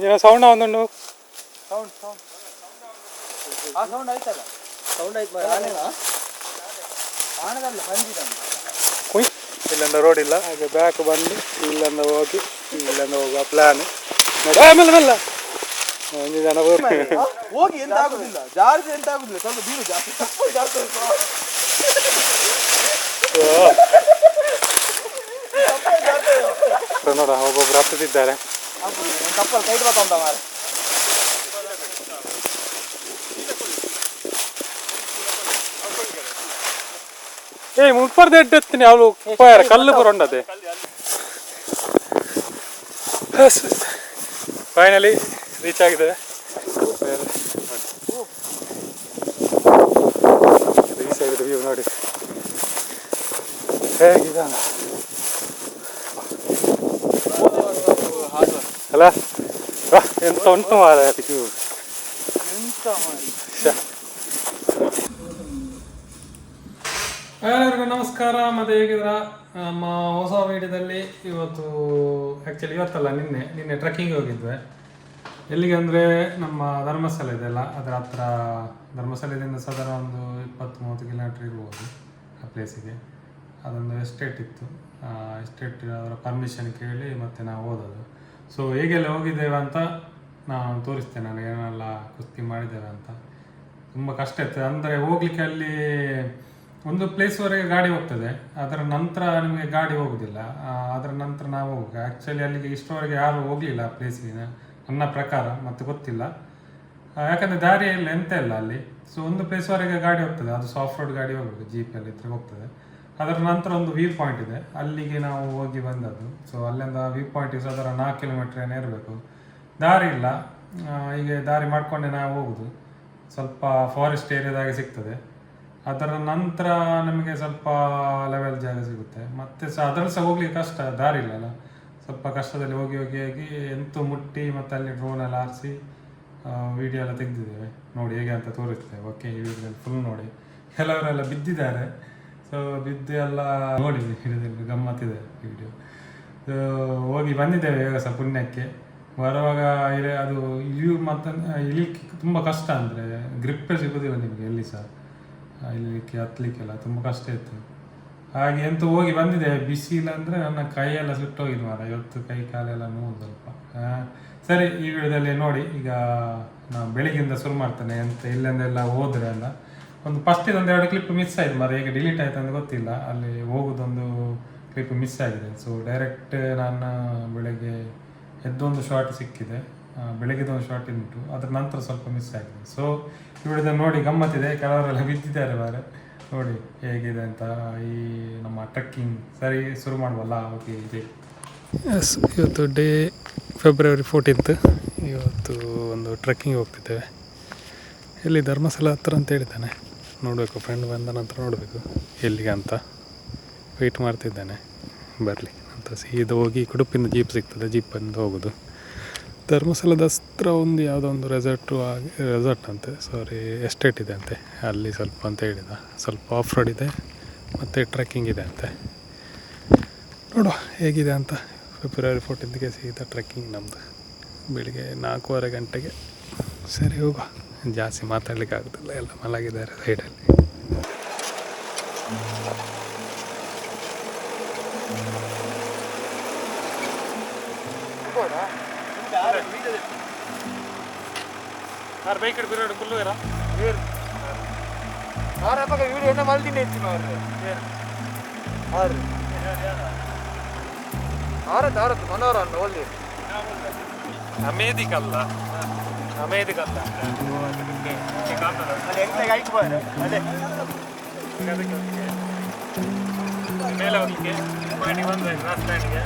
ಏನೋ sound ಒಂದುಂಡು sound ಆ sound ಆಯ್ತಲ್ಲ ಸೌಂಡ್ ಆಯ್ತು ಆಣದಲ್ಲ ಬಂದಿದ್ದಾನೆ ಇಲ್ಲಿಂದ ರೋಡ್ ಇಲ್ಲ ಹಾಗೆ ಬ್ಯಾಕ್ ಬಂದು ಇಲ್ಲಿಂದ ಹೋಗಿ ಇಲ್ಲಿಂದ ಹೋಗುವ ಪ್ಲಾನ್ ನೋಡಿ ಆಮೇಲೆ ಮೆಲ್ಲ ಒಂದು ಜನ ಹೋಗಿ ಎಂತ ಆಗುದಿಲ್ಲ ಜಾರಿಗೆ ಎಂತ ಆಗುದಿಲ್ಲ ಸ್ವಲ್ಪ ಬೀರು ಜಾಸ್ತಿ ನೋಡ ಒಬ್ಬೊಬ್ರು ಹತ್ತುತ್ತಿದ್ದಾರೆ ಕಪ್ಪಲ್ ಕೈ ಬರ್ತಾ ಮಾರ ಏಯ್ ಮುಟ್ಬಾರ್ದು ಎಡ್ಡೆತ್ತೀನಿ ಅವಳು ಕಲ್ಲು ಬರೋಂಡದೆ ಫೈನಲಿ ರೀಚ್ ಆಗಿದೆ ಈ ಸೈಡ್ ವ್ಯೂ ನೋಡಿ ಹೇಗಿದ್ದಾನ ಅಲ್ಲ ಎಂತ ಉಂಟು ಮಾರ ವ್ಯೂ ಎಂತ ಮಾಡಿ ಎಲ್ಲರಿಗೂ ನಮಸ್ಕಾರ. ಮತ್ತು ಹೇಗಿದ್ರ ನಮ್ಮ ಹೊಸ ವೀಡಿಯೋದಲ್ಲಿ ಇವತ್ತು ಆ್ಯಕ್ಚುಲಿ ಇವತ್ತಲ್ಲ ನಿನ್ನೆ ಟ್ರೆಕ್ಕಿಂಗ್ ಹೋಗಿದ್ವಿ. ಎಲ್ಲಿಗೆ ಅಂದರೆ ನಮ್ಮ ಧರ್ಮಸ್ಥಳ ಇದೆಯಲ್ಲ ಅದರ ಹತ್ರ ಧರ್ಮಸ್ಥಳದಿಂದ ಸಾಧಾರಣ ಒಂದು 20-30 ಕಿಲೋಮೀಟ್ರ್ ಇರ್ಬೋದು ಆ ಪ್ಲೇಸಿಗೆ. ಅದೊಂದು ಎಸ್ಟೇಟ್ ಇತ್ತು. ಎಸ್ಟೇಟ್ ಅವರ ಪರ್ಮಿಷನ್ ಕೇಳಿ ಮತ್ತು ನಾವು ಹೋದದ್ದು. ಸೊ ಹೇಗೆಲ್ಲ ಹೋಗಿದ್ದೇವೆ ಅಂತ ನಾನು ತೋರಿಸ್ತೇನೆ. ನಾನು ಏನೆಲ್ಲ ಕುಸ್ತಿ ಮಾಡಿದ್ದೇವೆ ಅಂತ. ತುಂಬ ಕಷ್ಟ ಇರ್ತದೆ ಅಂದರೆ ಹೋಗ್ಲಿಕ್ಕೆ. ಅಲ್ಲಿ ಒಂದು ಪ್ಲೇಸ್ವರೆಗೆ ಗಾಡಿ ಹೋಗ್ತದೆ, ಅದರ ನಂತರ ನಿಮಗೆ ಗಾಡಿ ಹೋಗೋದಿಲ್ಲ. ಅದರ ನಂತರ ನಾವು ಆ್ಯಕ್ಚುಲಿ ಅಲ್ಲಿಗೆ ಇಷ್ಟವರೆಗೆ ಯಾರು ಹೋಗಲಿಲ್ಲ ಆ ಪ್ಲೇಸಿಗೆ ನನ್ನ ಪ್ರಕಾರ, ಮತ್ತು ಗೊತ್ತಿಲ್ಲ ಯಾಕಂದರೆ ದಾರಿಯಲ್ಲಿ ಎಂತ ಇಲ್ಲ ಅಲ್ಲಿ. ಸೊ ಒಂದು ಪ್ಲೇಸ್ವರೆಗೆ ಗಾಡಿ ಹೋಗ್ತದೆ, ಅದು ಸಾಫ್ಟ್ ರೋಡ್ ಗಾಡಿ ಹೋಗ್ಬೇಕು, ಜೀಪಲ್ಲಿ ಇದ್ರೆ ಹೋಗ್ತದೆ. ಅದರ ನಂತರ ಒಂದು ವ್ಯೂ ಪಾಯಿಂಟ್ ಇದೆ, ಅಲ್ಲಿಗೆ ನಾವು ಹೋಗಿ ಬಂದದ್ದು. ಸೊ ಅಲ್ಲಿಂದ ವ್ಯೂ ಪಾಯಿಂಟಿಗೆ ಸಾಧಾರಣ 4 ಕಿಲೋಮೀಟ್ರ್ ಏನೋ ಇರಬೇಕು. ದಾರಿ ಇಲ್ಲ, ಹೀಗೆ ದಾರಿ ಮಾಡಿಕೊಂಡೆ ನಾವು ಹೋಗೋದು. ಸ್ವಲ್ಪ ಫಾರೆಸ್ಟ್ ಏರಿಯಾದಾಗೆ ಸಿಗ್ತದೆ. ಅದರ ನಂತರ ನಮಗೆ ಸ್ವಲ್ಪ ಲೆವೆಲ್ ಜಾಗ ಸಿಗುತ್ತೆ. ಮತ್ತು ಅದರಲ್ಲಿ ಸಹ ಹೋಗ್ಲಿಕ್ಕೆ ಕಷ್ಟ, ದಾರಿ ಇಲ್ಲಲ್ಲ, ಸ್ವಲ್ಪ ಕಷ್ಟದಲ್ಲಿ ಹೋಗಿ ಎಂತೂ ಮುಟ್ಟಿ ಮತ್ತು ಅಲ್ಲಿ ಡ್ರೋನೆಲ್ಲ ಹಾರಿಸಿ ವೀಡಿಯೋ ಎಲ್ಲ ತೆಗೆದಿದ್ದೇವೆ. ನೋಡಿ ಹೇಗೆ ಅಂತ ತೋರಿಸ್ತೇವೆ. ಓಕೆ, ಈ ವಿಡಿಯೋದಲ್ಲಿ ಫುಲ್ ನೋಡಿ. ಕೆಲವರೆಲ್ಲ ಬಿದ್ದಿದ್ದಾರೆ. ಸೊ ಬಿದ್ದು ಎಲ್ಲ ನೋಡಿ ಹಿಡಿದಿಲ್ಲ, ಗಮ್ಮತ್ತಿದೆ ವಿಡಿಯೋ. ಹೋಗಿ ಬಂದಿದ್ದೇವೆ ಈಗ ಸಹ ಪುಣ್ಯಕ್ಕೆ. ಬರುವಾಗ ಅದು ಇಳಿಯು ಮತ್ತು ಇಳಿಲಿಕ್ಕೆ ತುಂಬ ಕಷ್ಟ, ಅಂದರೆ ಗ್ರಿಪ್ಪೇ ಸಿಗೋದಿಲ್ಲ ನಿಮಗೆ ಎಲ್ಲಿ ಸಹ. ಇಳಿಲಿಕ್ಕೆ ಹತ್ತಲಿಕ್ಕೆಲ್ಲ ತುಂಬ ಕಷ್ಟ ಇತ್ತು. ಹಾಗೆ ಎಂತೂ ಹೋಗಿ ಬಂದಿದೆ. ಬಿಸಿ ಇಲ್ಲ ಅಂದರೆ ನನ್ನ ಕೈಯೆಲ್ಲ ಸುಟ್ಟೋಗಿದ್ದು ಮಾರ. ಇವತ್ತು ಕೈ ಕಾಲೆಲ್ಲ ನೋವು ಸ್ವಲ್ಪ. ಸರಿ, ಈ ವಿಡಿಯೋದಲ್ಲಿ ನೋಡಿ. ಈಗ ನಾನು ಬೆಳಿಗ್ಗೆಯಿಂದ ಶುರು ಮಾಡ್ತೇನೆ. ಎಂತ ಇಲ್ಲಿಂದೆಲ್ಲ ಹೋದರೆ ಅಲ್ಲ, ಒಂದು ಫಸ್ಟಿಗೆ 1-2 ಕ್ಲಿಪ್ ಮಿಸ್ ಆಯಿತು ಮಾರ. ಈಗ ಡಿಲೀಟ್ ಆಯ್ತು ಅಂತ ಗೊತ್ತಿಲ್ಲ. ಅಲ್ಲಿ ಹೋಗೋದೊಂದು ಕ್ಲಿಪ್ ಮಿಸ್ ಆಗಿದೆ. ಸೊ ಡೈರೆಕ್ಟ್ ನಾನು ಬೆಳಗ್ಗೆ ಎದ್ದೊಂದು ಶಾರ್ಟ್ ಸಿಕ್ಕಿದೆ, ಬೆಳಗ್ಗೆದೊಂದು ಶಾರ್ಟ್ ಉಂಟು, ಅದ್ರ ನಂತರ ಸ್ವಲ್ಪ ಮಿಸ್ ಆಗಿದೆ. ಸೊ ಇವಳಿದ ನೋಡಿ, ಗಮ್ಮತ್ತಿದೆ. ಕೆಲವರೆಲ್ಲ ಬಿದ್ದಿದ್ದಾರೆ ಬಾರೆ. ನೋಡಿ ಹೇಗಿದೆ ಅಂತ ಈ ನಮ್ಮ ಟ್ರೆಕ್ಕಿಂಗ್. ಸರಿ, ಶುರು ಮಾಡುವಲ್ಲ? ಓಕೆ, ಇದೆ. ಎಸ್, ಇವತ್ತು ಡೇ ಫೆಬ್ರವರಿ 14th. ಇವತ್ತು ಒಂದು ಟ್ರೆಕ್ಕಿಂಗ್ ಹೋಗ್ತಿದ್ದೇವೆ. ಎಲ್ಲಿ ಧರ್ಮಸ್ಥಳ ಹತ್ರ ಅಂತ ಹೇಳಿದ್ದಾನೆ. ನೋಡಬೇಕು, ಫ್ರೆಂಡ್ ಬಂದ ನಂತರ ನೋಡಬೇಕು ಎಲ್ಲಿಗೆ ಅಂತ ವೆಯ್ಟ್ ಮಾಡ್ತಿದ್ದಾನೆ. ಬರಲಿ ಅಂತ ಸೀದಾ ಹೋಗಿ ಕುಡುಪಿಂದ ಜೀಪ್ ಸಿಗ್ತದೆ, ಜೀಪಿಂದ ಹೋಗೋದು. ಧರ್ಮಸ್ಥಳದ ಹತ್ರ ಒಂದು ಯಾವುದೋ ಒಂದು ರೆಸಾರ್ಟ್ ಅಂತೆ, ಎಸ್ಟೇಟ್ ಇದೆ ಅಂತೆ. ಅಲ್ಲಿ ಸ್ವಲ್ಪ ಅಂತ ಹೇಳಿದ, ಸ್ವಲ್ಪ ಆಫ್ ರೋಡ್ ಇದೆ ಮತ್ತು ಟ್ರೆಕ್ಕಿಂಗ್ ಇದೆ ಅಂತೆ. ನೋಡುವ ಹೇಗಿದೆ ಅಂತ. ಫೆಬ್ರವರಿ 14th ಸೀದಾ ಟ್ರೆಕ್ಕಿಂಗ್ ನಮ್ಮದು, ಬೆಳಿಗ್ಗೆ 4:15 ಗಂಟೆಗೆ. ಸರಿ, ಹೋಗುವ. ಜಾಸ್ತಿ ಮಾತಾಡ್ಲಿಕ್ಕೆ ಆಗೋದಿಲ್ಲ, ಎಲ್ಲ ಮಲಗಿದ್ದಾರೆ ಸೈಡಲ್ಲಿ. ಬೈಕ್ ಹಿಡ್ಬಿರೋಡು ಫುಲ್ಲು ಇರ ಆರಪ್ಪಾಗ ಇವರು ಎನ್ನ ಮಲ್ದಿನ ಇರ್ತೀನಿ ಅವ್ರು ಆರತ್ತು ಮನೋರ ಅನ್ನ ಒಲ್ಲಿ ಅಮೇದಿಕಲ್ಲ ಮೇಲೆ ಹೋಗ್ಲಿಕ್ಕೆ ಮಾಡಿ ಬಂದ್ರೆ ರಾಜಧಾನಿಗೆ.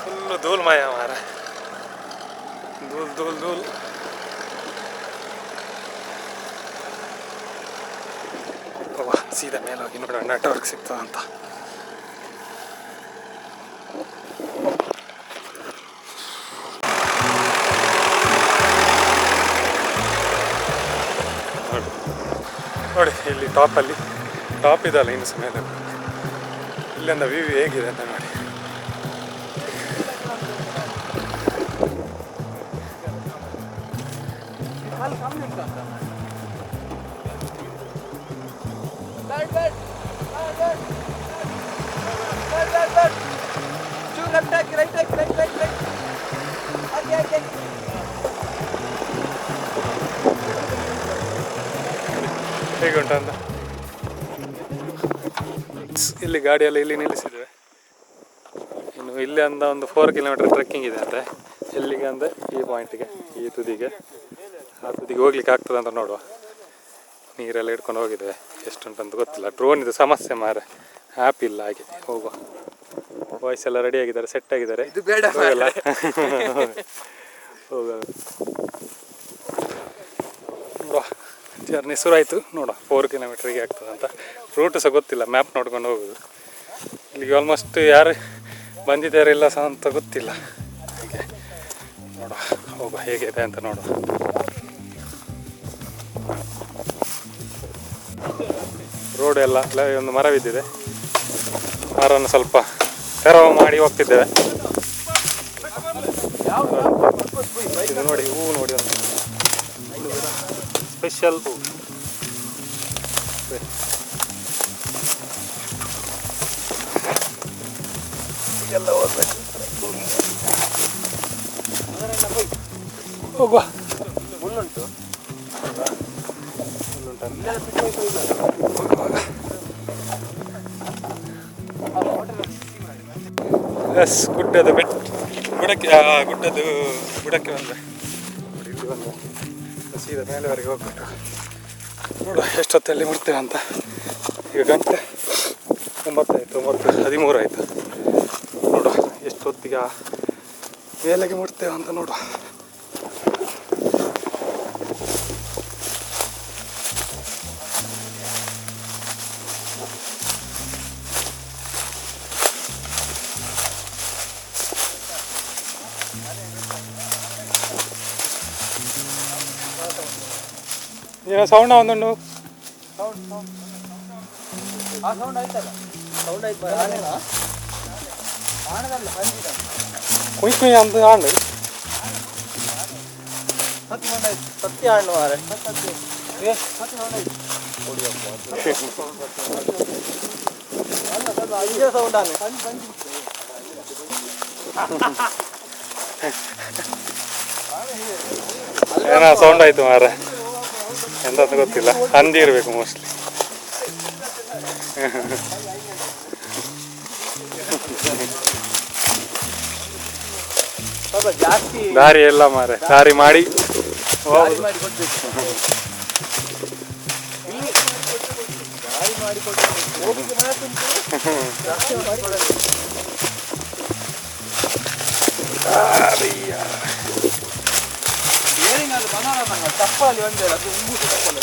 ಫುಲ್ಲು ಧೂಳ್ಮಯ ಮಾರ, ಧೂಳ್. ಸೀದಾ ಮೇಲೆ ಹೋಗಿ ನೋಡೋಣ ನೆಟ್ವರ್ಕ್ ಸಿಗ್ತದೆ ಅಂತ. ನೋಡಿ ಇಲ್ಲಿ ಟಾಪಲ್ಲಿ ಟಾಪ್ ಇದಲ್ಲ ಇನ್ನು ಸಹ ಮೇಲೆ ಇಲ್ಲಿಂದ ವ್ಯೂ ಹೇಗಿದೆ ಅಂತ ನೋಡಿ. ಹೇಗೆ ಉಂಟು ಅಂತ ಇಲ್ಲಿ ಗಾಡಿಯೆಲ್ಲ ಇಲ್ಲಿ ನಿಲ್ಲಿಸಿದ್ವಿ. ಇನ್ನು ಇಲ್ಲಿ ಅಂದ ಒಂದು 4 ಕಿಲೋಮೀಟರ್ ಟ್ರೆಕ್ಕಿಂಗ್ ಇದೆ ಅಂತೆ. ಎಲ್ಲಿಗೆ ಅಂದರೆ ಈ ಪಾಯಿಂಟಿಗೆ, ಈ ತುದಿಗೆ, ಆ ತುದಿಗೆ ಹೋಗ್ಲಿಕ್ಕೆ ಆಗ್ತದೆ ಅಂತ ನೋಡುವ. ನೀರೆಲ್ಲ ಹಿಡ್ಕೊಂಡು ಹೋಗಿದ್ದೇವೆ, ಎಷ್ಟುಂಟಂತ ಗೊತ್ತಿಲ್ಲ. ಡ್ರೋನ್ ಇದು ಸಮಸ್ಯೆ ಮಾರೆ, ಆ್ಯಪ್ ಇಲ್ಲ ಹಾಗೆ. ಹೋಗುವ, ವಾಯ್ಸ್ ಎಲ್ಲ ರೆಡಿ ಆಗಿದ್ದಾರೆ, ಸೆಟ್ ಆಗಿದ್ದಾರೆ. ಇದು ಬೇಡ ಹೋಗಲ್ಲ ಹೋಗ ಜರ್ನಿ ಶುರು ಆಯಿತು. ನೋಡುವ 4 ಕಿಲೋಮೀಟ್ರಿಗೆ ಆಗ್ತದೆ ಅಂತ. ರೂಟು ಸಹ ಗೊತ್ತಿಲ್ಲ, ಮ್ಯಾಪ್ ನೋಡ್ಕೊಂಡು ಹೋಗೋದು. ಇಲ್ಲಿಗೆ ಆಲ್ಮೋಸ್ಟ್ ಯಾರು ಬಂದಿದ್ದಾರೆ ಇಲ್ಲ ಸಹ ಅಂತ ಗೊತ್ತಿಲ್ಲ. ಹಾಗೆ ನೋಡುವ, ಹೋಗುವ ಹೇಗಿದೆ ಅಂತ ನೋಡುವ. ರೋಡ್ ಎಲ್ಲ ಒಂದು ಮರ ಬಿದ್ದಿದೆ, ಮರವನ್ನು ಸ್ವಲ್ಪ ತೆರವು ಮಾಡಿ ಹೋಗ್ತಿದ್ದೇವೆ. ಇದು ನೋಡಿ, ಹೂವು ನೋಡಿ, ಒಂದು ಸ್ಪೆಷಲ್ ಹೂ. ಎಲ್ಲ ಹೋಗ್ಬೇಕು, ಹೋಗುವ. ಮುಳ್ಳುಂಟು ಎಸ್, ಗುಡ್ಡದ ಬುಡಕ್ಕೆ ಬುಡಕ್ಕೆ ಬಂದೆ. ಇಲ್ಲಿ ಬಂದು ಸೀದಾ ಮೇಲೆವರೆಗೆ ಹೋಗ್ಬಿಟ್ಟು ನೋಡುವ ಎಷ್ಟೊತ್ತಲ್ಲಿ ಮುಟ್ತೇವೆ ಅಂತ. ಈಗ ಗಂಟೆ 9:13 ಆಯಿತು. ನೋಡುವ ಎಷ್ಟೊತ್ತಿಗೆ ಮೇಲೆಗೆ ಮುಟ್ತೇವೆ ಅಂತ ನೋಡುವ. ಏನೋ ಸೌಂಡ್ ಒಂದುಂಡು, ಸೌಂಡ್ ಆಯ್ತಲ್ಲ, ಸೌಂಡ್ ಆಯ್ತು. ಆಣದಲ್ಲ ಕುಯ್ ಕುಯ್ ಅಂತ ಆಂಡು ಸತ್ಯ ಹಣ್ಣು ಮಾರೆ ಸೌಂಡ್ ಆನೆ ಏನೋ ಸೌಂಡ್ ಆಯ್ತು ಮಾರ, ಎಂತ ಗೊತ್ತಿಲ್ಲ. ಹಂದಿ ಇರಬೇಕು ಮೋಸ್ಟ್ಲಿ. ಜಾಸ್ತಿ ದಾರಿ ಎಲ್ಲ ಮಾರೆ, ದಾರಿ ಮಾಡಿ ತಪ್ಪಲ್ಲಿ ಒಂದೇ ಅದು ಉಂಗುಸು ತಪ್ಪಲ್ಲ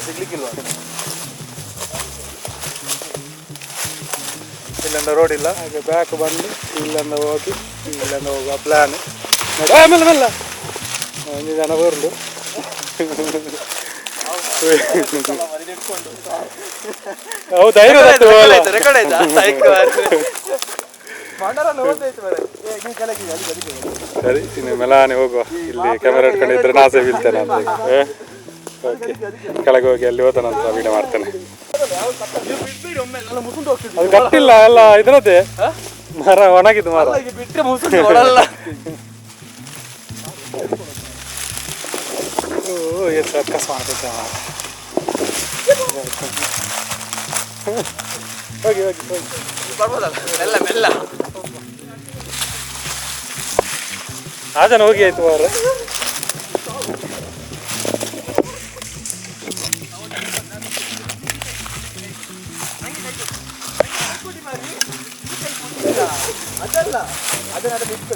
ಸಿಗ್ಲಿಕ್ಕಿಲ್ವ. ಇಲ್ಲಿಂದ ರೋಡ್ ಇಲ್ಲ, ಹಾಗೆ ಬ್ಯಾಕ್ ಬಂದು ಇಲ್ಲಿಂದ ಹೋಗಿ ಇಲ್ಲಿಂದ ಹೋಗುವ ಪ್ಲ್ಯಾನ್. ಆಮೇಲೆ ಮೆಲ್ಲ 1 ಜನ ಬರಲು. ಹೌದು, ಸರಿ, ಇನ್ನು ಮೆಲಾನೆ ಹೋಗುವ. ಇಲ್ಲಿ ಕ್ಯಾಮೆರಾ ಇಟ್ಕೊಂಡಿದ್ರೆ ನಾಸೆ ಬೀಳ್ತೇನೆ ಅಂತ. ಓಕೆ, ಕೆಳಗೆ ಹೋಗಿ ಅಲ್ಲಿ ಹೋದನಂತ ವಿಡಿಯೋ ಮಾಡ್ತೇನೆ. ಅದು ಗಟ್ಟಿಲ್ಲ, ಎಲ್ಲ ಇದರದ್ದೇ ಮರ, ಒಣಗಿದ್ದು ಮರ. ಬಿಟ್ಟರೆ ಮುಸುಂಡು ಹೊಡಲ್ಲ. ಓ, ಎಷ್ಟು ಸರ್ಕಸ್ ಮಾಡ್ತಿದ್ದೆ. ಹೋಗಿ ಹೋಗಿ ಹೋಗಿ ಬರ್ಬೋದಲ್ಲ, ಮೆಲ್ಲ ಮೆಲ್ಲ. ಆ ಜನ ಹೋಗಿ ಆಯ್ತು ಮಾರ. ಅದಲ್ಲ, ಅದನ್ನ ಬಿಟ್ಟು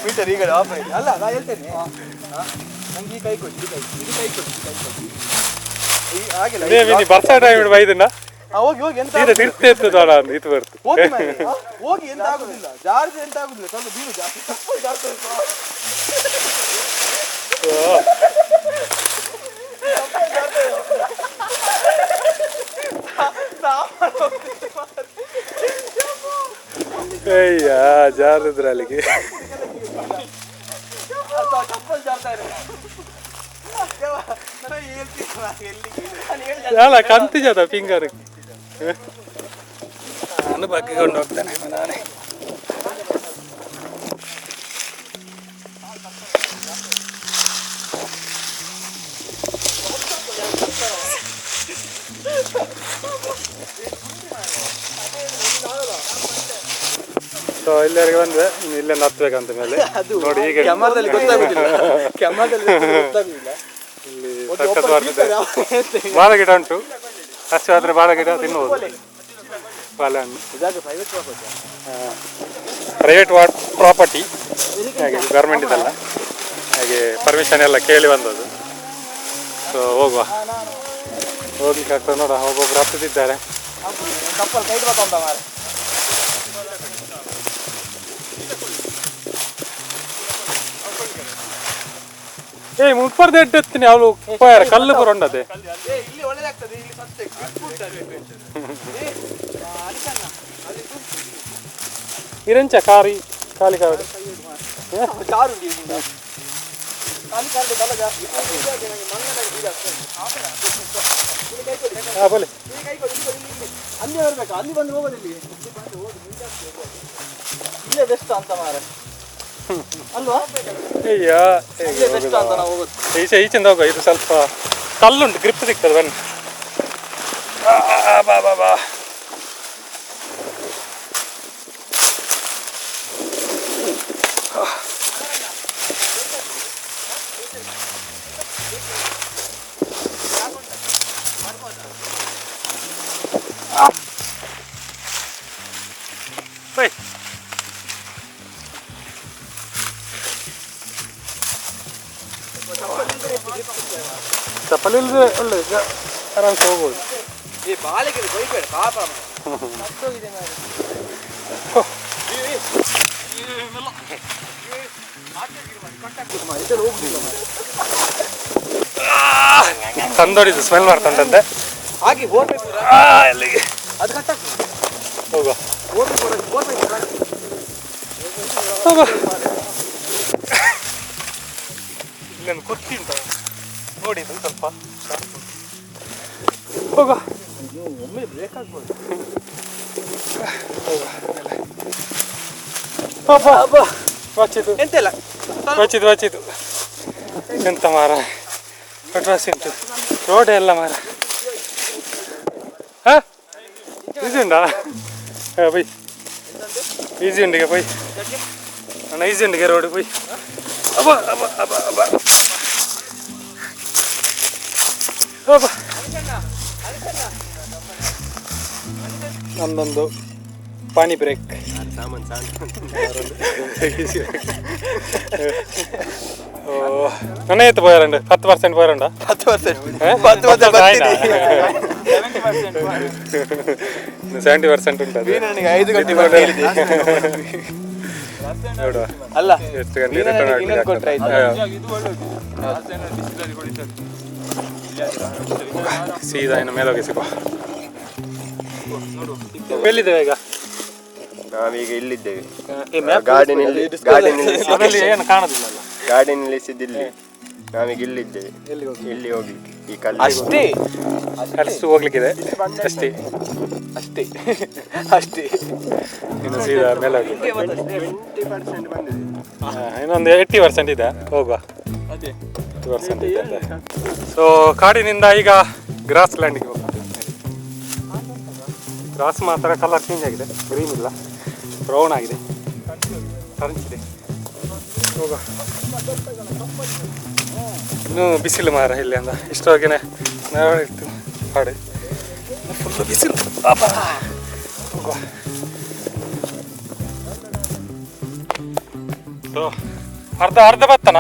ಮೀಟರ್ ಈಗ ಆಫ್ ಆಯ್ತು. ಅಲ್ಲ ನಾ ಹೇಳ್ತೇನೆ, ನಂಗೆ ಈ ಕೈ ಕೊಡಿ, ಇದು ಕೈ ಕೊಡಿ. ಹಾಗಿಲ್ಲ ಇದೇ ಮಿನಿ ಬರ್ಸಾ ಟೈಮ್ ಬೈದನ್ನ ಹೋಗಿ ಹೋಗಿ ಎಂತ ಸೀದಾ ತಿರ್ತೆ ಎತ್ತದೋಳ ಅಂತ ಇದು ಬರ್ತು ಹೋಗಿ ಮಾರ್ರೆ. ಹೋಗಿ ಎಂತ ಆಗುದಿಲ್ಲ ಜಾರ್ಜ್ ಎಂತ ಆಗುದಿಲ್ಲ ಸ್ವಲ್ಪ ಬೀಳು ಜಾಸ್ತಿ ಜಾರ್ಜ್ ಅಯ್ಯ ಜಾರದ್ರ ಅಲ್ಲಿಗೆ ಚಪ್ಪಲ್ ಜಾರ್ತಾ ಇದೆ ಅಲ್ಲ ಕಂತಿಜದ ಫಿಂಗರ್ ನಾನು ಬಗ್ಗಿಕೊಂಡು ಹೋಗ್ತಾನೆ ನಾನೇ ಸೊ ಇಲ್ಲಿವರೆಗೆ ಬಂದ್ರೆ ಇನ್ನು ಇಲ್ಲೇ ಹತ್ಬೇಕಂತ ಮೇಲೆ ನೋಡಿ ಈಗ ಕ್ಯಾಮರಾದಲ್ಲಿ ಗೊತ್ತಾಗುದಿಲ್ಲ ಕ್ಯಾಮರಾದಲ್ಲಿ ಗೊತ್ತಾಗುದಿಲ್ಲ ಇಲ್ಲಿ ಸಖತ್ ಬರ್ತದೆ ಬಾಳ ಗಿಡ ಉಂಟು ಅಷ್ಟು ಆದ್ರೆ ಬಾಳ ಗಿಡ ತಿನ್ನುವುದು ಬಾಳೆಹಣ್ಣು ಪ್ರೈವೇಟ್ ಪ್ರಾಪರ್ಟಿ ಹಾಗೆ ಗೌರ್ಮೆಂಟ್ ಇದಲ್ಲ ಹಾಗೆ ಪರ್ಮಿಷನ್ ಎಲ್ಲ ಕೇಳಿ ಬಂದದ್ದು ಸೊ ಹೋಗುವ ಹೋಗ್ಲಿಕ್ಕೆ ಆಗ್ತದೆ ನೋಡ ಒಬ್ಬೊಬ್ರು ಹತ್ತದಿದ್ದಾರೆ ಕಪ್ಪಲ್ ಕೈ ಅಂತ ಮಾರ ಏಯ್ ಮುಪ್ಪರ್ದು ಎಡ್ಡೆತ್ತೀನಿ ಅವಳು ಉಪ್ಪಾರ ಕಲ್ಲು ಪುರ ಉಂಡದೆ ಇಲ್ಲಿ ಒಳ್ಳೆದಾಗ್ತದೆ ಇಲ್ಲಿ ಸತ್ಯ ಇರಂಚ ಕಾರಿ ಖಾಲಿ ಕಾರು ಕಾರು ಖಾಲಿ ಕಾರು ಬಲ ಜಾಸ್ತಿ ಹಾಂ ಬೋಲೆ ಅಲ್ಲಿ ಬರ್ಬೇಕಾ ಅಲ್ಲಿ ಬಂದು ಹೋಗೋದಿಲ್ಲಿ ಇಲ್ಲೇ ಬೆಸ್ಟ್ ಅಂತ ಮಾರ ಅಲ್ವಾ ಅಯ್ಯ ಇಲ್ಲೇ ಬೆಸ್ಟ್ ಅಂತ ನಾವು ಹೋಗೋದು ಈಚೆಂದ ಹೋಗುವ ಇದು ಸ್ವಲ್ಪ ಕಲ್ಲುಂಟು ಗ್ರಿಪ್ ಸಿಗ್ತದೆ ಬನ್ನಿ ಬಾ ಬಾ ಬಾ ಬೈ ಚಪ್ಪಲಿ ಇಲ್ಲದೆ ಒಳ್ಳೆ ಆರಾಮ್ಸೆ ಹೋಗ್ಬೋದು ಈ ಬಾಳಿಗೆ ಬೈಬೇಡ ಪಾಪ ತಂದೋಡಿದ್ದು ಸ್ಮೆಲ್ ಮಾಡ್ತಂತೆ ಹಾಗೆ ಹೋಗ್ಬೇಕು ಎಲ್ಲಿಗೆ ಅದು ಕಟ್ಟಾಕು ಹೋಗುವ ಹೋಗ್ಬೇಕು ಹೋಗುವ ಇಲ್ಲೊಂದು ಕುರ್ಚಿ ಉಂಟ ನೋಡಿದ್ದು ಸ್ವಲ್ಪ ಹೋಗುವ ಒಮ್ಮೆ ಬ್ರೇಕ್ ಆಗ್ಬೋದು ವಚ್ಚಿತು ಎಂತೆಲ್ಲ ವಚ್ಚಿತು ಎಂತ ಮಾರ ಪೆಟ್ರೋಸ್ ಉಂಟು ರೋಡ್ ಎಲ್ಲ ಮಾರ ಹಾ ಈಸಿ ಉಂಟಾ ಬೈ ಈಸಿ ಉಂಡಿಗೆ ಬೈ ನಾನು ಈಸಿ ಉಂಡಿಗೆ ರೋಡ್ ಬೈ ಅಬ್ಬ ಅಬ್ಬ ಅಬ್ಬ ಅಬ್ಬ ಅಬ್ಬ ನಮ್ಮದೊಂದು ಪಾನಿ ಬ್ರೇಕ್ ನನ್ನ ಎತ್ತು പോയാലുണ്ട് 10% പോയാലുണ്ടോ 70% ಉಂಟು ನೋಡುವ ಅಲ್ಲ ಎಷ್ಟು ಗಂಟೆ ರಿಟರ್ನ್ ಸೀದಾ ಇನ್ನು ಮೇಲೆ ಹೋಗಿ ಸಿಗುವ ಎಲ್ಲಿದ್ದೇವೆ ಈಗ ನಾವೀಗ ಇಲ್ಲಿದ್ದೇವೆ ಅದರಲ್ಲಿ ಏನು ಕಾಣೋದಿಲ್ಲ ಗಾರ್ಡನ್ ಇಲ್ಲಿ ನಾವೀಗ ಇಲ್ಲಿದ್ದೇವೆ ಇಲ್ಲಿ ಹೋಗ್ಲಿಕ್ಕೆ ಈ ಕಲ್ಲು ಅಷ್ಟೇ ಅಷ್ಟು ಹೋಗ್ಲಿಕ್ಕಿದೆ ಅಷ್ಟೇ ಅಷ್ಟೇ ಅಷ್ಟೇ ಇನ್ನು ಸೀದಾ ಮೇಲೆ ಹೋಗಿ 20% ಬಂದಿದೆ ಇನ್ನೊಂದು 80% ಇದೆ ಹೋಗುವ 80% ಇದೆ ಸೊ ಕಾಡಿನಿಂದ ಈಗ ಗ್ರಾಸ್ ಲ್ಯಾಂಡಿಗೆ ಹೋಗ್ತೀವಿ ಗ್ರಾಸ್ ಮಾತ್ರ ಕಲರ್ ಚೇಂಜ್ ಆಗಿದೆ ಗ್ರೀನ್ ಇಲ್ಲ ಬ್ರೌನ್ ಆಗಿದೆ ಕರಂಚಿದೆ ಹೋಗುವ ಇನ್ನೂ ಬಿಸಿಲು ಮಾರ ಇಲ್ಲಿ ಅಂದ ಇಷ್ಟವಾಗಿನೇ ಇತ್ತು ಹಾಡು ಫುಲ್ಲು ಬಿಸಿಲು ಹೋಗುವ ಅರ್ಧ ಬತ್ತನ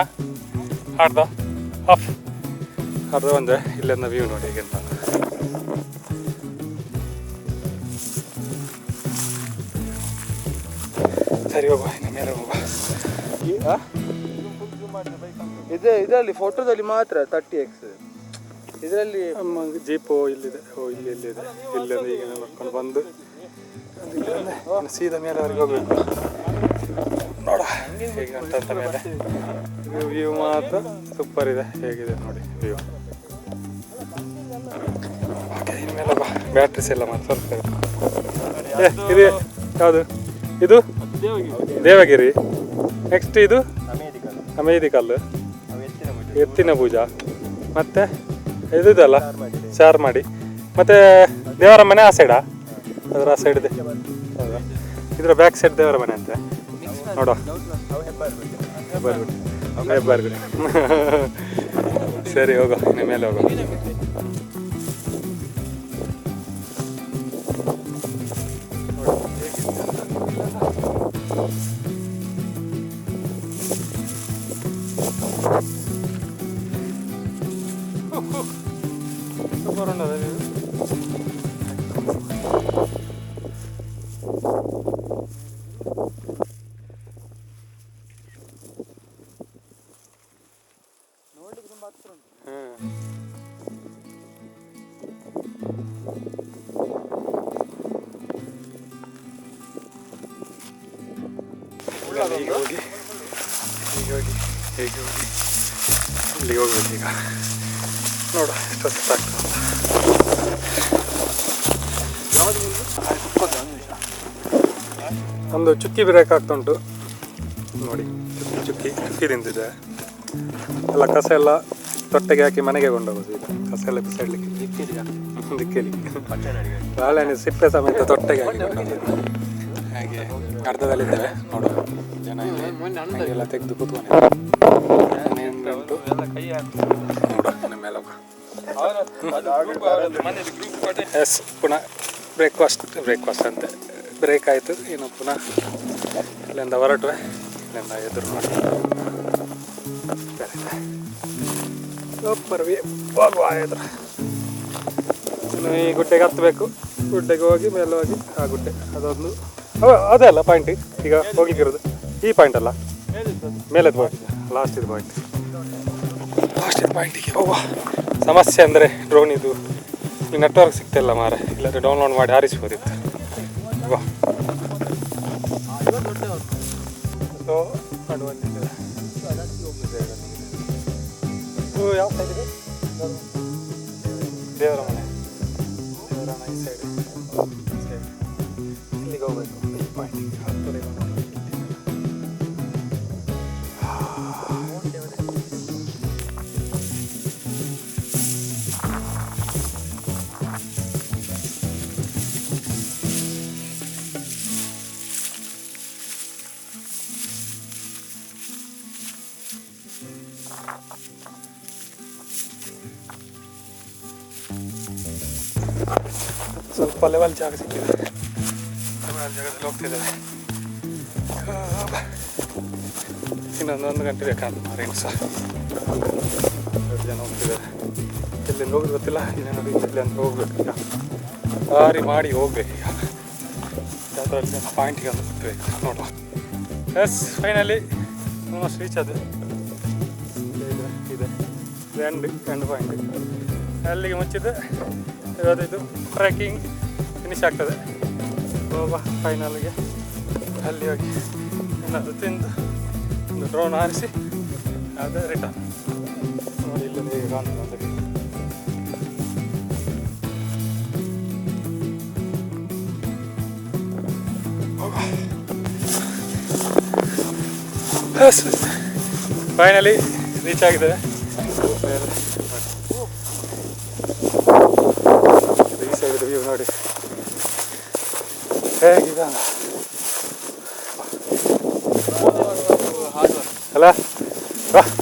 ಅರ್ಧ ಹಾಫ್ ಅದು ಒಂದು ಇಲ್ಲಿಂದ ವ್ಯೂ ನೋಡಿ ಹೇಗೆ ಅಂತ. ಸರಿ ಹೋಗುವ, ಇನ್ನು ಮೇಲೆ ಹೋಗುವ. ಇದರಲ್ಲಿ ಫೋಟೋದಲ್ಲಿ ಮಾತ್ರ 30x. ಇದರಲ್ಲಿ ಜೀಪು ಇಲ್ಲಿದೆ. ಇಲ್ಲಿದೆ. ಇಲ್ಲಿಂದ ಈಗ ನೋಡ್ಕೊಂಡು ಬಂದು ಸೀದಾ ಮೇಲೆ ಅವ್ರಿಗೆ ಹೋಗ್ಬೇಕು. ನೋಡ ಹೇಗೆ ಅಂತ ಮೇಲೆ ವ್ಯೂ ಮಾತ್ರ ಸೂಪರ್ ಇದೆ. ಹೇಗಿದೆ ನೋಡಿ ವ್ಯೂ. ಓಕೆ, ಇನ್ಮೇಲೆ ಬ್ಯಾಟ್ರೀಸ್ ಎಲ್ಲ ಮಾತ್ರ ಸ್ವಲ್ಪ ಇದೆ. ಯಾವುದು ಇದು? ದೇವಗಿರಿ. ನೆಕ್ಸ್ಟ್ ಇದು ಅಮೇದಿ ಕಲ್ಲು, ಎತ್ತಿನ ಭುಜ, ಮತ್ತೆ ಇದಲ್ಲ ಚಾರ್ಮಾಡಿ, ಮತ್ತೆ ದೇವರ ಮನೆ ಆ ಸೈಡಾ? ಅದರ ಆ ಸೈಡ್ ಇದೆ. ಹೌದಾ? ಇದರ ಬ್ಯಾಕ್ ಸೈಡ್ ದೇವರ ಮನೆ ಅಂತೆ. ನೋಡುವ ಹೆಬ್ಬಾರ್ಗುಡಿ. ಸರಿ ಹೋಗೋ, ಇನ್ನು ಮೇಲೆ ಹೋಗೋ. ಸೂಪರ್ ಉಂಟದ ನೀವು. ಈಗ ಹೋಗಿ ಇಲ್ಲಿಗೆ ಹೋಗ್ಬೇಕು ಈಗ. ನೋಡ ಎಷ್ಟು ಸಾಕು. ಒಂದು ಚುಕ್ಕಿ ಬ್ರೇಕ್ ಆಗ್ತಾ ಉಂಟು ನೋಡಿ. ಚುಕ್ಕಿ ನಿಂತಿದೆ. ಎಲ್ಲ ಕಸ ಎಲ್ಲ ತೊಟ್ಟೆಗೆ ಹಾಕಿ ಮನೆಗೆ ಕೊಂಡೋಗೋದು. ಈಗ ಕಸ ಎಲ್ಲ ಬಿಸಾಡ್ಲಿಕ್ಕೆ ದಿಕ್ಕೇಲಿ ಬಾಳೆಹಣ್ಣು ಸಿಪ್ಪೆ ಸಮೇತ ತೊಟ್ಟೆಗೆ ಹಾಕಿ ಕೊಂಡೋಗೋದು. ಹಾಗೆ ಅರ್ಧದಲ್ಲಿದ್ದೇವೆ ನೋಡು. ಜನ ಎಲ್ಲ ತೆಗೆದು ಕೂತ್ಕೊಂಡು ಎಸ್ ಪುನಃ ಬ್ರೇಕ್ಫಾಸ್ಟ್ ಅಂತೆ. ಬ್ರೇಕ್ ಆಯಿತು. ಇನ್ನು ಪುನಃ ಇಲ್ಲಿಂದ ಹೊರಟುವೆ. ಇಲ್ಲಿಂದ ಎದುರು ಮಾಡಿ ಸೂಪರ್ ಹೋಗುವ ಎದುರು. ಇನ್ನು ಈ ಗುಡ್ಡೆಗೆ ಹತ್ತಬೇಕು. ಗುಡ್ಡೆಗೆ ಹೋಗಿ ಮೇಲೆ ಹೋಗಿ ಆ ಗುಡ್ಡೆ ಅದೊಂದು ಅದೇ ಅಲ್ಲ ಪಾಯಿಂಟ್ ಈಗ ಹೋಗ್ಲಿಕ್ಕಿರೋದು. ಈ ಪಾಯಿಂಟ್ ಅಲ್ಲ, ಮೇಲೆದು ಪಾಯಿಂಟ್, ಲಾಸ್ಟಿದು ಪಾಯಿಂಟಿಗೆ ಹೋಗುವ. ಸಮಸ್ಯೆ ಅಂದರೆ ಡ್ರೋನ್ ಇದು ಈ ನೆಟ್ವರ್ಕ್ ಸಿಗ್ತಿಲ್ಲ ಮಾರೆ. ಇಲ್ಲಾಂದರೆ ಡೌನ್ಲೋಡ್ ಮಾಡಿ ಹಾರಿಸ್ಬೋದಿತ್ತು. ಸೊ ಅಡ್ವಾಂಟೇಜ್ ಯಾವ ಸೈಡ್ ಇದೆ? ದೇವರ ಮನೆ ಈ ಸೈಡ್ ಇಲ್ಲಿಗೆ ಹೋಗ್ಬೇಕು. ಈ ಪಾಯಿಂಟಿಗೆ ಹತ್ತಿರ ಸ್ವಲ್ಪ ಲೆವೆಲ್ ಜಾಗ ಸಿಕ್ಕಿದೆ. ಲೆವೆಲ್ ಜಾಗದಲ್ಲಿ ಹೋಗ್ತಿದ್ದೇವೆ. ಇನ್ನೊಂದು ಗಂಟೆ ಬೇಕಾದ ಮಾರೇನು ಸಹ. 2 ಜನ ಹೋಗ್ತಿದ್ದಾರೆ. ಎಲ್ಲಿಂದ ಹೋಗೋದು ಗೊತ್ತಿಲ್ಲ. ಇನ್ನೇನು ಇಲ್ಲಿ ಅಂತ ಹೋಗ್ಬೇಕು. ಈಗ ದಾರಿ ಮಾಡಿ ಹೋಗ್ಬೇಕು. ಈಗ ಅದರಲ್ಲಿ ಪಾಯಿಂಟಿಗೆ ಅಂತ ಹೋಗ್ಬೇಕು. ನೋಡುವ. ಎಸ್ ಫೈನಲಿ ಆಲ್ಮೋಸ್ಟ್ ರೀಚ್ ಅದು ಇದೆ ಎಂಡ್ ಪಾಯಿಂಟ್. ಅಲ್ಲಿಗೆ ಮುಂಚಿದ್ದು ಇದು ಟ್ರೆಕ್ಕಿಂಗ್ ಫಿನಿಶ್ ಆಗ್ತದೆ. ಹೋಗುವ ಫೈನಲ್ಗೆ. ಅಲ್ಲಿ ಹೋಗಿ ಏನಾದರೂ ತಿಂದು ಒಂದು ಡ್ರೋನ್ ಹಾರಿಸಿ ಅದೇ ರಿಟರ್ನ್. ನೋಡಿ ಇಲ್ಲಿಂದ ಹೇಗೆ ಕಾಣ್ತದೆ ಅಂತ. ಫೈನಲಿ ರೀಚ್ ಆಗಿದ್ದೇವೆ. ಈ ಸೈಡ್ ವ್ಯೂ ನೋಡಿ ಹೇಗಿದೆ ಅಲ್ಲ.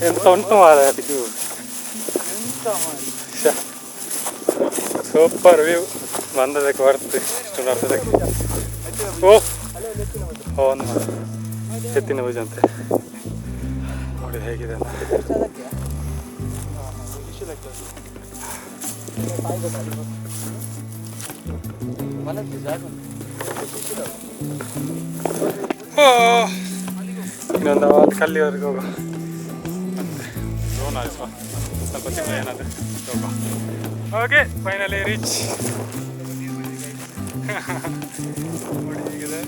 ಎಂತ ಉಂಟು ಮಾರ ವ್ಯೂ. Super view. ಬಂದದಕ್ಕೆ ಬರ್ತದೆ ಇಷ್ಟು ಅರ್ಧದಕ್ಕೆ. ಒಂದು ಎತ್ತಿನ ಭುಜ ಅಂತೆ ನೋಡಿ ಹೇಗಿದೆ ಅಂತ. ಇನ್ನೊಂದು ಅಲ್ಲಿ ಕಲ್ಲಿವರೆಗೆ ಹೋಗುವ ಮತ್ತೆ ಡ್ರೋನ್ ಆಯಿಸುವ ಸ್ವಲ್ಪ ತಿನ್ನು ಏನಾದರೂ ಹೋಗುವ. Okay finally reach. ನೋಡಿ ಹೀಗಿದೆ.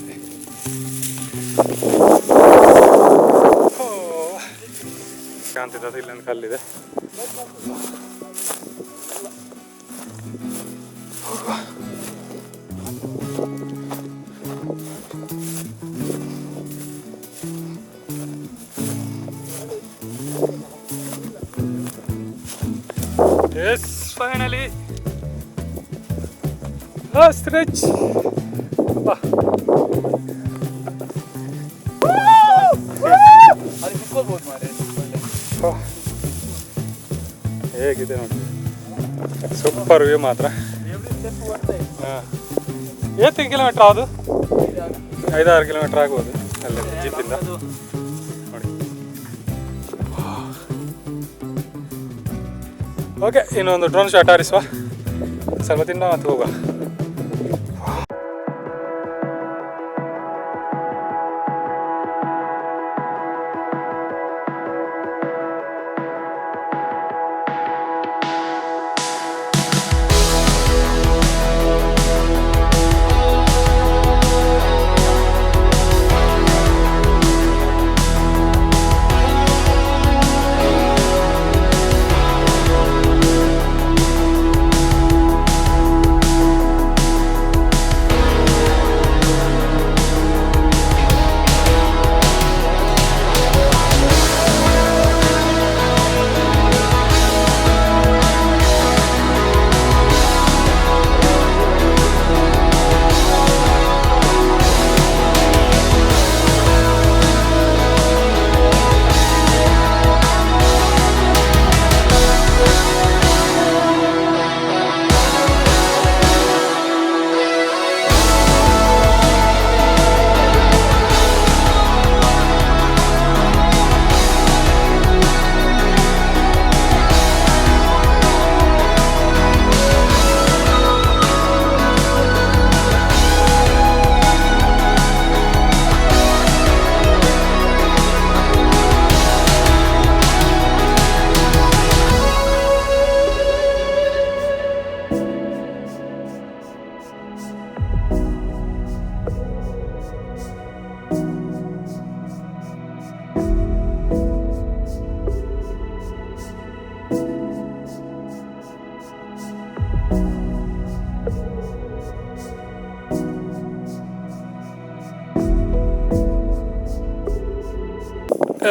ಕಾಣ್ತಿದ್ದ ಇಲ್ಲೊಂದು ಕಲ್ಲಿದೆ. Yes, finally. Last stretch. ಹೇಗಿದೆ ನೋಡಿ, ಸೂಪರ್ ವ್ಯೂ ಮಾತ್ರ. ಎಷ್ಟು ಕಿಲೋಮೀಟ್ರ್ ಅದು? 5-6 ಕಿಲೋಮೀಟ್ರ್ ಆಗ್ಬೋದು ಅಲ್ಲೇ ಜೀಪಿಂದ ನೋಡಿ. ಓಕೆ, ಇನ್ನೊಂದು ಡ್ರೋನ್ ಶಾಟ್ ಆರಿಸುವ, ಸ್ವಲ್ಪ ತಿನ್ನೋ ಮತ್ತು ಹೋಗುವ.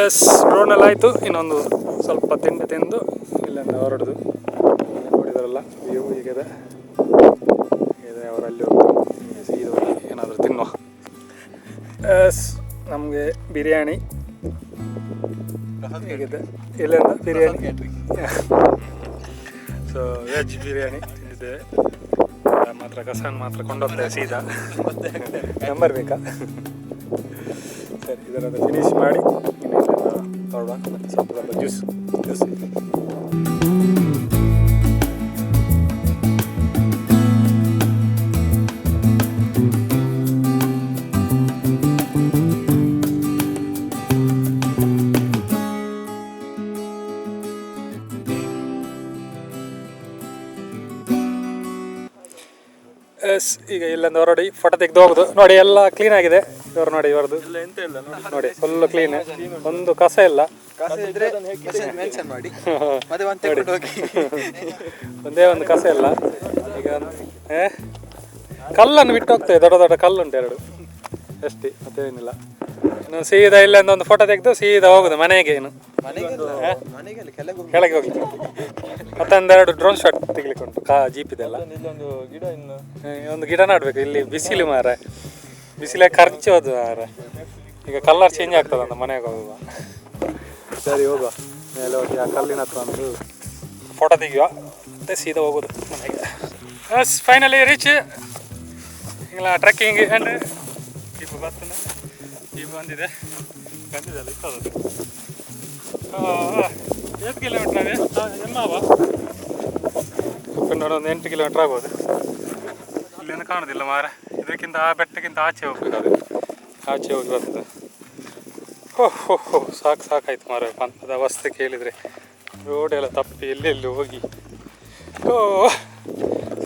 ಎಸ್, ಡ್ರೋನಲ್ಲಿ ಆಯಿತು. ಇನ್ನೊಂದು ಸ್ವಲ್ಪ ತಿಂದು ಇಲ್ಲಿಂದ ಹೊರಡುದು. ನೋಡಿದಾರಲ್ಲ ವ್ಯೂ ಹೀಗಿದೆ. ಅವರಲ್ಲಿ ಸೀದಾ ಹೋಗಿ ಏನಾದರೂ ತಿನ್ನುವ. ಎಸ್, ನಮಗೆ ಬಿರಿಯಾನಿ ಹೇಗಿದೆ ಇಲ್ಲಿಂದ ಬಿರಿಯಾನಿ. ಸೊ ವೆಜ್ ಬಿರಿಯಾನಿ ತಿಂದಿದ್ದೇವೆ. ಮಾತ್ರ ಕಸನ್ ಮಾತ್ರ ಕೊಂಡೋಗ್ತೇವೆ ಸೀದಾ. ನಂಬರ್ ಬೇಕಾ? ಸರಿ, ಇದರದ್ದು ಫಿನಿಶ್ ಮಾಡಿ ಹೊರಡುವ. ಸ್ವಲ್ಪ ಜ್ಯೂಸ್ ಎಸ್. ಈಗ ಇಲ್ಲಿಂದ ಹೊರಡಿ ಫೋಟೋ ತೆಗೆದು ಹೋಗುದು. ನೋಡಿ ಎಲ್ಲ ಕ್ಲೀನ್ ಆಗಿದೆ. ಇವರು ನೋಡಿ, ಇವರದು ನೋಡಿ ಫುಲ್ ಕ್ಲೀನ್, ಒಂದು ಕಸ ಇಲ್ಲ. ಒಂದೇ ಒಂದು ಕಸ ಇಲ್ಲ. ಈಗ ಕಲ್ಲನ್ನು ಬಿಟ್ಟು ಹೋಗ್ತೇವೆ, ದೊಡ್ಡ ದೊಡ್ಡ ಕಲ್ಲುಂಟು 2 ಅಷ್ಟೇ, ಮತ್ತೇನಿಲ್ಲ. ಇನ್ನು ಸೀದಾ ಇಲ್ಲಿಂದ ಒಂದು ಫೋಟೋ ತೆಗೆದು ಸೀದಾ ಹೋಗುದು ಮನೆಗೆ. ಇನ್ನು ಕೆಳಗೆ ಹೋಗ್ಲಿಕ್ಕೆ ಮತ್ತೊಂದೆರಡು ಡ್ರೋನ್ ಶಾಟ್ ತೆಗಿಲಿಕ್ಕೆ ಉಂಟು. ಜೀಪಿದೆಲ್ಲ ಒಂದು ಗಿಡ ನಾಡಬೇಕು. ಇಲ್ಲಿ ಬಿಸಿಲು ಮಾರ, ಬಿಸಿಲೇ ಖರ್ಚು ಹೋದು ಮಾರ. ಈಗ ಕಲರ್ ಚೇಂಜ್ ಆಗ್ತದಂತ ಮನೆಗೆ ಹೋಗುವ. ಸರಿ, ಹೋಗುವ ಮೇಲೆ ಹೋಗಿ ಆ ಕಲ್ಲಿನ ಹತ್ರ ಒಂದು ಫೋಟೋ ತೆಗಿಯುವ, ಮತ್ತೆ ಸೀದಾ ಹೋಗೋದು ಮನೆಗೆ. Yes, finally reach. ಇಲ್ಲ ಟ್ರೆಕ್ಕಿಂಗ್ ಆ್ಯಂಡ್ ಜೀಪ್ ಬರ್ತಾನೆ. ಜೀಪ್ ಬಂದಿದೆ ಇಪ್ಪದು 8 ಕಿಲೋಮೀಟ್ರ್ ಅದೇ ಎಲ್ಲವ ಸುಮಾರು ಒಂದು 8 ಕಿಲೋಮೀಟರ್ ಆಗ್ಬೋದು. ಇಲ್ಲೇನು ಕಾಣೋದಿಲ್ಲ ಮಾರ, ಇದಕ್ಕಿಂತ ಆ ಬೆಟ್ಟಕ್ಕಿಂತ ಆಚೆ ಹೋಗ್ಬೇಕು, ಅದು ಆಚೆ ಹೋಗಿ ಬರ್ತದೆ. ಹೋ ಸಾಕಾಯ್ತು ಮಾರ, ಪಂಪದ ಅವಸ್ಥೆ ಕೇಳಿದರೆ ರೋಡೆಲ್ಲ ತಪ್ಪಿ ಎಲ್ಲೆಲ್ಲಿ ಹೋಗಿ.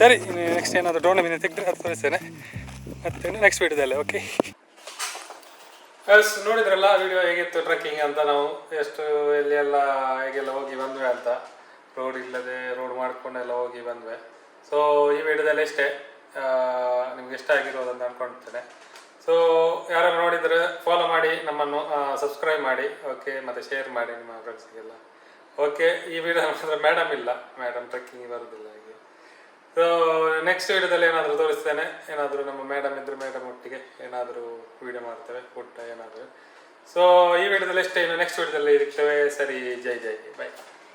ಸರಿ, ನೆಕ್ಸ್ಟ್ ಏನಾದರೂ ಡ್ರೋನ್ ಮೀನು ತೆಗೆದ್ರೆ ಅದು ತೋರಿಸ್ತೇನೆ ಮತ್ತೆ ನೆಕ್ಸ್ಟ್ ವೀಡಿಯೋದಲ್ಲೇ. ಓಕೆ ಗೈಸ್, ನೋಡಿದ್ರಲ್ಲ ವಿಡಿಯೋ ಹೇಗಿತ್ತು ಟ್ರೆಕ್ಕಿಂಗ್ ಅಂತ, ನಾವು ಎಷ್ಟು ಎಲ್ಲಿಯೆಲ್ಲ ಹೇಗೆಲ್ಲ ಹೋಗಿ ಬಂದ್ವಿ ಅಂತ, ರೋಡ್ ಇಲ್ಲದೆ ರೋಡ್ ಮಾಡ್ಕೊಂಡೆಲ್ಲ ಹೋಗಿ ಬಂದ್ವಿ. ಸೊ ಈ ವಿಡಿಯೋದಲ್ಲಿ ಇಷ್ಟೇ, ನಿಮ್ಗೆ ಇಷ್ಟ ಆಗಿರೋದು ಅಂತ ಅಂದ್ಕೊಳ್ತೇನೆ. ಸೊ ಯಾರು ನೋಡಿದರೆ ಫಾಲೋ ಮಾಡಿ, ನಮ್ಮನ್ನು ಸಬ್ಸ್ಕ್ರೈಬ್ ಮಾಡಿ, ಓಕೆ, ಮತ್ತು ಶೇರ್ ಮಾಡಿ ನಿಮ್ಮ ಫ್ರೆಂಡ್ಸ್ಗೆಲ್ಲ. ಓಕೆ, ಈ ವಿಡಿಯೋ ನೋಡಿದ್ರೆ ಮೇಡಮ್ ಇಲ್ಲ, ಮೇಡಮ್ ಟ್ರೆಕ್ಕಿಂಗ್ ಬರೋದಿಲ್ಲ ಹಾಗೆ. ಸೊ ನೆಕ್ಸ್ಟ್ ವಿಡಿಯೋದಲ್ಲಿ ಏನಾದರೂ ತೋರಿಸ್ತೇನೆ, ಏನಾದರೂ ನಮ್ಮ ಮೇಡಮ್ ಇದ್ದರೆ ಮೇಡಮ್ ಒಟ್ಟಿಗೆ ಏನಾದರೂ ವಿಡಿಯೋ ಮಾಡ್ತೇವೆ, ಊಟ ಏನಾದರೂ. ಸೊ ಈ ವಿಡಿಯೋದಲ್ಲಿ ಇಷ್ಟೇ, ಇನ್ನು ನೆಕ್ಸ್ಟ್ ವಿಡಿಯೋದಲ್ಲಿ ಇರ್ತೇವೆ. ಸರಿ, ಜೈ ಜೈ, ಬೈ.